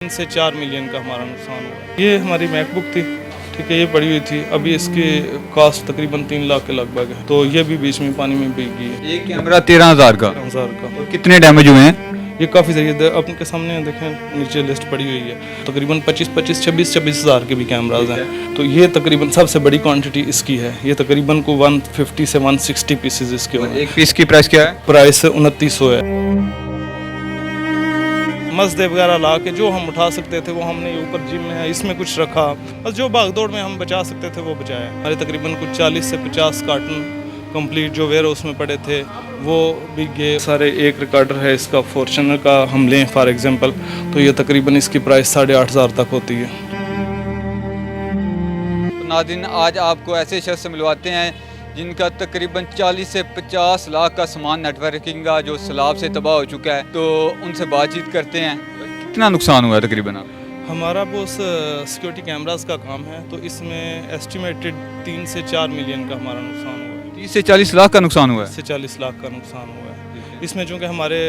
3 से 4 मिलियन का हमारा नुकसान हुआ। ये हमारी मैकबुक थी, ठीक है, ये पड़ी हुई थी, अभी इसकी कॉस्ट तकरीबन 3 लाख के लगभग है, तो ये भी बीच में पानी में भीग गई है। एक कैमरा 13,000 का। 1000 का। और कितने डैमेज हुए हैं? ये काफ़ी सही है, आपके सामने देखें, नीचे लिस्ट पड़ी हुई है, तकरीबन 26 हज़ार के भी कैमराज हैं, तो ये तकरीबन सबसे बड़ी क्वांटिटी इसकी है। ये तकरीबन को 150 से 160 पीसेज इसके हुए। एक पीस की प्राइस क्या है? प्राइस 2900 है। मसदे वगैरह ला के जो हम उठा सकते थे वो हमने ऊपर जिम में है, इसमें कुछ रखा, बस जो भागदौड़ में हम बचा सकते थे वो बचाया। हमारे तकरीबन कुछ 40 से 50 कार्टन कंप्लीट जो वेयर हाउस में पड़े थे वो भी गए सारे। एक रिकॉर्डर है इसका फॉर्च्यूनर का, हम लें फॉर एग्जांपल, तो ये तकरीबन इसकी प्राइस 8,500 तक होती है। नाज़रीन, आज आपको ऐसे शख्स से मिलवाते हैं जिनका तकरीबन 40 से 50 लाख का सामान नेटवर्किंग का जो सैलाब से तबाह हो चुका है, तो उनसे बातचीत करते हैं। कितना नुकसान हुआ है तकरीबन? आप हमारा वो सिक्योरिटी कैमरास का काम है, तो इसमें एस्टिमेटेड 3 से 4 मिलियन का हमारा नुकसान हुआ है। 30 से 40 लाख का नुकसान हुआ है? 30 से 40 लाख का नुकसान हुआ है। इसमें चूँकि हमारे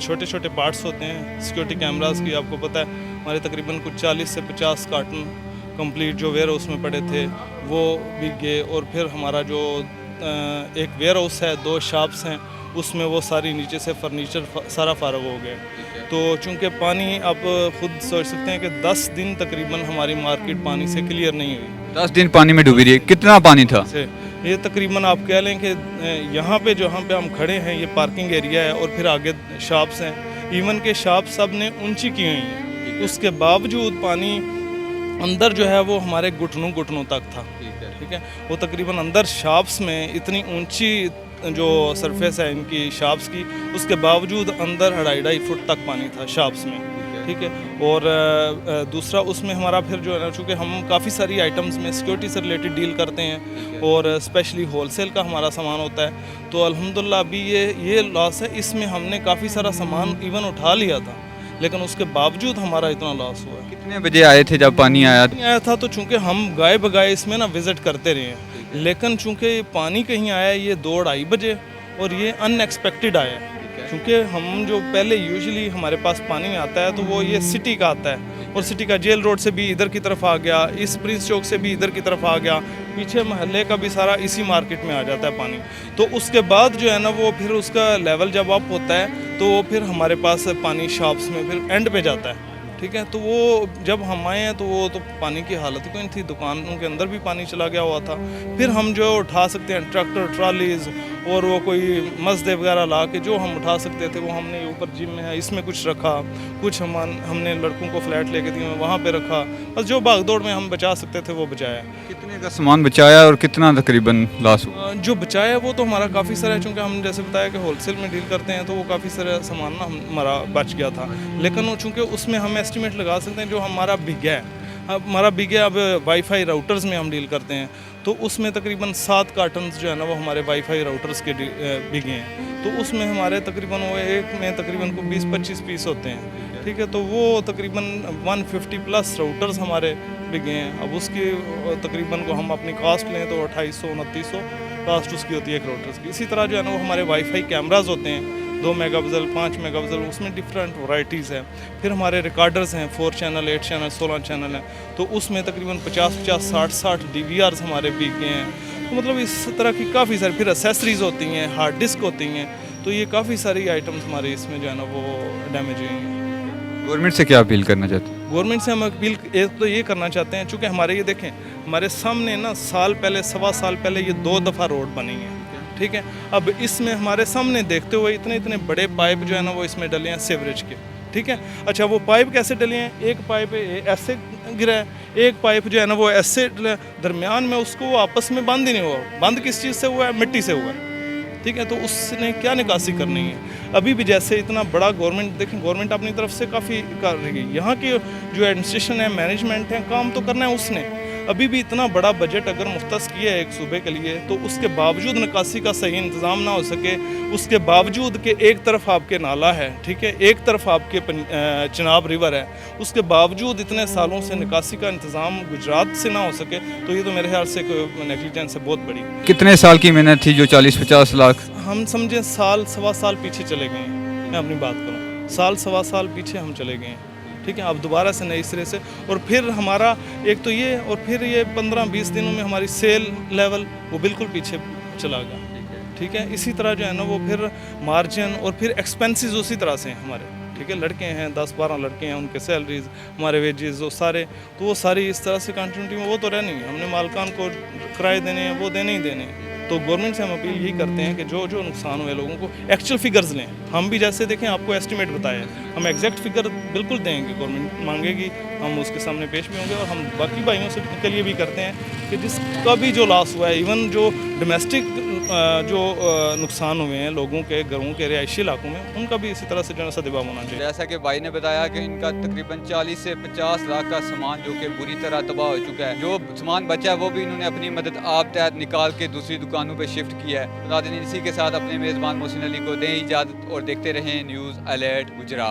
छोटे छोटे पार्ट्स होते हैं सिक्योरिटी कैमरास की, आपको पता है, हमारे तकरीबन कुछ 40 से 50 कार्टन कंप्लीट जो वेयर हाउस में पड़े थे वो भी गए, और फिर हमारा जो एक वेयर हाउस है, 2 शॉप्स हैं, उसमें वो सारी नीचे से फर्नीचर सारा फारग हो गया। तो चूँकि पानी, आप खुद सोच सकते हैं कि 10 दिन तकरीबन हमारी मार्केट पानी से क्लियर नहीं हुई। 10 दिन पानी में डूबी रही है। कितना पानी था? ये तकरीबन आप कह लें कि यहाँ पे जहाँ पे हम खड़े हैं ये पार्किंग एरिया है, और फिर आगे शॉप्स हैं, इवन के शॉप सब ने ऊंची की हुई हैं, उसके बावजूद पानी अंदर जो है वो हमारे घुटनों तक था। ठीक है, वो तकरीबन अंदर शॉप्स में इतनी ऊंची जो सरफेस है इनकी शॉप्स की, उसके बावजूद अंदर 2.5 फुट तक पानी था शॉप्स में। ठीक है, और दूसरा उसमें हमारा फिर जो है ना, चूँकि हम काफ़ी सारी आइटम्स में सिक्योरिटी से रिलेटेड डील करते हैं और स्पेशली होलसेल का हमारा सामान होता है, तो अल्हम्दुलिल्लाह अभी ये लॉस है। इसमें हमने काफ़ी सारा सामान इवन उठा लिया था, लेकिन उसके बावजूद हमारा इतना लॉस हुआ है। कितने बजे आए थे जब पानी आया था? तो चूँकि हम गाय बगाए इसमें ना विज़िट करते रहे हैं, लेकिन चूँकि पानी कहीं आया ये 2-2:30 बजे, और ये अनएक्सपेक्टेड आया। क्योंकि हम जो पहले यूजुअली हमारे पास पानी आता है तो वो ये सिटी का आता है, और सिटी का जेल रोड से भी इधर की तरफ आ गया, इस प्रिंस चौक से भी इधर की तरफ आ गया, पीछे महल्ले का भी सारा इसी मार्केट में आ जाता है पानी। तो उसके बाद जो है ना वो फिर उसका लेवल जब अप होता है तो वो फिर हमारे पास पानी शॉप्स में फिर एंड पे जाता है। ठीक है, तो वो जब हम आए हैं तो वो तो पानी की हालत ही कोई नहीं थी, दुकानों के अंदर भी पानी चला गया हुआ था। फिर हम जो उठा सकते हैं ट्रैक्टर, ट्रॉलीज और वो कोई मसदे वगैरह ला के जो हम उठा सकते थे वो हमने ऊपर जिम में है, इसमें कुछ रखा, कुछ हमने लड़कों को फ्लैट लेके दिए वहाँ पे रखा, बस जो भागदौड़ में हम बचा सकते थे वो बचाया। कितने का सामान बचाया और कितना तकरीबन लॉस हुआ? जो बचाया वो तो हमारा काफ़ी सारा है, चूँकि हम जैसे बताया कि होलसेल में डील करते हैं तो वो काफ़ी सारा सामान ना हमारा बच गया था, लेकिन चूँकि उसमें हम एस्टिमेट लगा सकते हैं जो हमारा बिक गया है। अब हमारा बिक गया, अब वाईफाई राउटर्स में हम डील करते हैं तो उसमें तकरीबन 7 कार्टन्स जो है ना वो हमारे वाईफाई राउटर्स के बिके हैं, तो उसमें हमारे तकरीबन वो एक में तकरीबन को 20-25 पीस होते हैं। ठीक है, तो वो तकरीबन 150 प्लस राउटर्स हमारे बिके हैं। अब उसकी तकरीबन को हम अपनी कास्ट लें तो 2800-2900 कास्ट उसकी होती है एक राउटर्स की। इसी तरह जो है ना वो हमारे वाईफाई कैमराज होते हैं, 2 मेगापिक्सल, 5 मेगापिक्सल, उसमें डिफरेंट वैरायटीज़ हैं। फिर हमारे रिकॉर्डर्स हैं, 4 चैनल, 8 चैनल, 16 चैनल हैं, तो उसमें तकरीबन 50-50, 60-60 DVRs हमारे बिके हैं। तो मतलब इस तरह की काफ़ी सारी, फिर एसेसरीज़ होती हैं, हार्ड डिस्क होती हैं, तो ये काफ़ी सारी आइटम्स हमारे इसमें जो है ना वो डैमेज हुई हैं। गवर्नमेंट से क्या अपील करना चाहते हैं? गवर्नमेंट से हम अपील एक तो ये करना चाहते हैं, चूँकि हमारे ये देखें हमारे सामने ना साल पहले, 1.25 साल पहले ये 2 दफ़ा रोड बनी है। ठीक है, अब इसमें हमारे सामने देखते हुए इतने बड़े पाइप जो है ना वो इसमें डले हैं सीवरेज के। ठीक है, अच्छा वो पाइप कैसे डले हैं? एक पाइप ऐसे गिरा है, एक पाइप जो है ना वो ऐसे दरमियान में उसको वो आपस में बंद ही नहीं हुआ। बंद किस चीज़ से हुआ है? मिट्टी से हुआ है। ठीक है, तो उसने क्या निकासी करनी है? अभी भी जैसे इतना बड़ा गवर्नमेंट, देखें गवर्नमेंट अपनी तरफ से काफ़ी कर रही है, यहाँ की जो एडमिनिस्ट्रेशन है, मैनेजमेंट है, काम तो करना है उसने। अभी भी इतना बड़ा बजट अगर मुख्तस किया है एक सूबे के लिए, तो उसके बावजूद निकासी का सही इंतज़ाम ना हो सके, उसके बावजूद कि एक तरफ आपके नाला है, ठीक है, एक तरफ आपके चिनाब रिवर है, उसके बावजूद इतने सालों से निकासी का इंतज़ाम गुजरात से ना हो सके, तो ये तो मेरे ख्याल से नेग्लिजेंस है बहुत बड़ी। कितने साल की मेहनत थी जो 40-50 लाख? हम समझें साल 1.25 साल पीछे चले गए हैं। मैं अपनी बात करूँ, 1.25 साल पीछे हम चले गए हैं। ठीक है, अब दोबारा से नई सिरे से। और फिर हमारा एक तो ये, और फिर ये 15-20 दिनों में हमारी सेल लेवल वो बिल्कुल पीछे चला गया, ठीक है। इसी तरह जो है ना वो फिर मार्जिन और फिर एक्सपेंसेस उसी तरह से हैं हमारे, ठीक है। लड़के हैं 10-12 लड़के हैं, उनके सैलरीज, हमारे वेजेस, वो सारे, तो वो सारी इस तरह से कंटिन्यूटी में वो तो रहनी है। हमने मालकान को किराए देने हैं, वो देने ही देने हैं। तो गवर्नमेंट से हम अपील यही करते हैं कि जो जो नुकसान हुए लोगों को एक्चुअल फिगर्स लें। हम भी जैसे देखें आपको एस्टिमेट बताया, हम एग्जैक्ट फिगर बिल्कुल देंगे, गवर्नमेंट मांगेगी, हम उसके सामने पेश भी होंगे। और हम बाकी भाइयों से के लिए भी करते हैं कि जिसका भी जो लॉस हुआ है, इवन जो डोमेस्टिक जो नुकसान हुए हैं लोगों के घरों के रिहायशी इलाकों में, उनका भी इसी तरह से जो है सदबा होना चाहिए। जैसा कि भाई ने बताया कि इनका तकरीबन 40 से 50 लाख का सामान जो कि बुरी तरह तबाह हो चुका है, जो सामान बचा है वो भी इन्होंने अपनी मदद आप तहत निकाल के दूसरी दुकानों पे शिफ्ट किया है। नाज़रीन, इसी के साथ अपने मेज़बान मोहसिन अली को दें इजाज़त और देखते रहें न्यूज़ अलर्ट गुजरात।